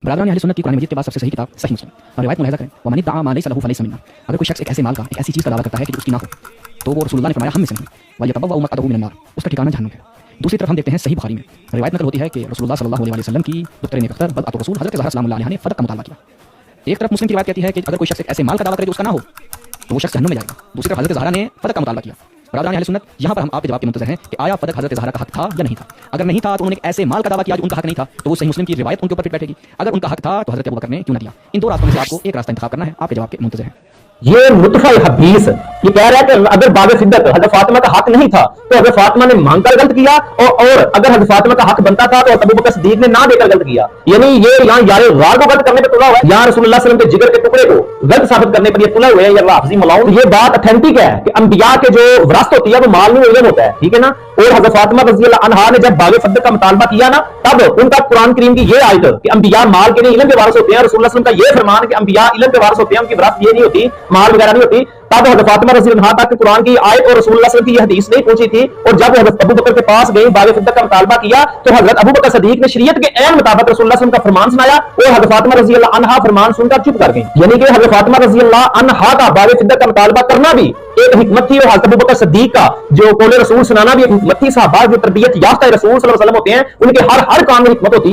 برادران اہل سنت کی قرآن مجید کے بعد سب سے صحیح کتاب صحیح مسلم اور روایت ملاحظہ کریں ومن ادعى ما ليس له فليس منا. اگر کوئی شخص ایک ایسے مال کا ایک ایسی چیز کا دعویٰ کرتا ہے کہ اس کی نہ ہو تو وہ رسول اللہ نے فرمایا ہم میں سے نہیں وَلْيَتَبَوَّأْ مَقْعَدَهُ مِنَ النَّارِ اس کا ٹھکانہ جہنم ہے. دوسری طرف ہم دیکھتے ہیں صحیح بخاری میں روایت نقل ہوتی ہے کہ رسول اللہ صلی اللہ علیہ وسلم کی دختر نیک اختر بدعۃ الرسول حضرت زہرا سلام اللہ علیہا نے فدق کا مطالبہ کیا. ایک طرف مسلم کی روایت کہتی ہے کہ اگر کوئی شخص ایک ایسے مال کا دعویٰ کرے جو اس کا نہ ہو تو وہ شخص جہنم میں جائے گا. دوسری طرف حضرت زہرا نے فدق کا مطالبہ کیا. برادران اہل سنت یہاں پر ہم آپ کے جواب کے منتظر ہیں کہ آیا فدق حضرت زہرا کا حق تھا یا نہیں تھا. اگر نہیں تھا تو انہوں نے ایسے مال کا دعویٰ کیا جو ان کا حق نہیں تھا تو وہ صحیح مسلم کی روایت ان کے اوپر فٹ بیٹھے گی. اگر ان کا حق تھا تو حضرت ابوبکر نے کیوں نہ دیا. ان دو راستوں میں سے آپ کو ایک راستہ انتخاب کرنا ہے. آپ کے جواب کے منتظر ہیں. یہ نطفہ حدیث یہ کہہ رہا ہے کہ اگر باب صدق حضرت فاطمہ کا حق نہیں تھا تو حضرت فاطمہ نے مانگ کر غلط کیا اور اگر حضرت فاطمہ کا حق بنتا تھا تو ابوبکر صدیق نے نہ دے کر غلط کیا. یعنی یہ یہاں یار غار کو غلط کرنے پہ تلا ہوا ہے, یہاں رسول اللہ صلی اللہ علیہ وسلم کے جگر کے ٹکڑے کو غلط ثابت کرنے پر یہ تلا ہوئے ہیں. یہ حافظی ملاؤں یہ بات اتھینٹک ہے کہ انبیاء کے جو وراثت ہوتی ہے وہ مال میں علم ہوتا ہے, ٹھیک ہے نا. اور حضرت فاطمہ رضی اللہ عنہا نے جب باب صدق کا مطالبہ کیا نا تب ان کا قرآن کریم کی یہ آیت کہ انبیاء مال کے نہیں علم کے وارث ہوتے ہیں, رسول اللہ صلی اللہ علیہ وسلم کا یہ فرمان کہ انبیاء علم کے وارث ہوتے ہیں, ان کی وراثت یہ نہیں ہوتی, مال وغیرہ نہیں ہوتی. تب حضرت فاطمہ رضی اللہ عنہا تک قرآن کی آیت اور رسول اللہ صلی اللہ علیہ وسلم کی یہ حدیث نہیں پہنچی تھی. اور جب حضرت ابو بکر کے پاس گئی باب صدق کا مطالبہ کیا تو حضرت ابو بکر صدیق نے شریعت کے عین مطابق رسول اللہ صلی اللہ علیہ وسلم کا فرمان سنایا اور حضرت فاطمہ رضی اللہ عنہا فرمان سن کر چپ کر گئی. یعنی کہ حضرت فاطمہ رضی اللہ عنہا کا باب صدق کا مطالبہ کرنا بھی ایک حکمت تھی, اور حضرت ابو بکر صدیق کا جو قول رسول سنانا بھی ایک حکمت تھی. صحابہ جو تربیت یافتہ رسول صلی اللہ علیہ وسلم ہوتے ہیں ان کے ہر کام میں حکمت ہوتی ہے.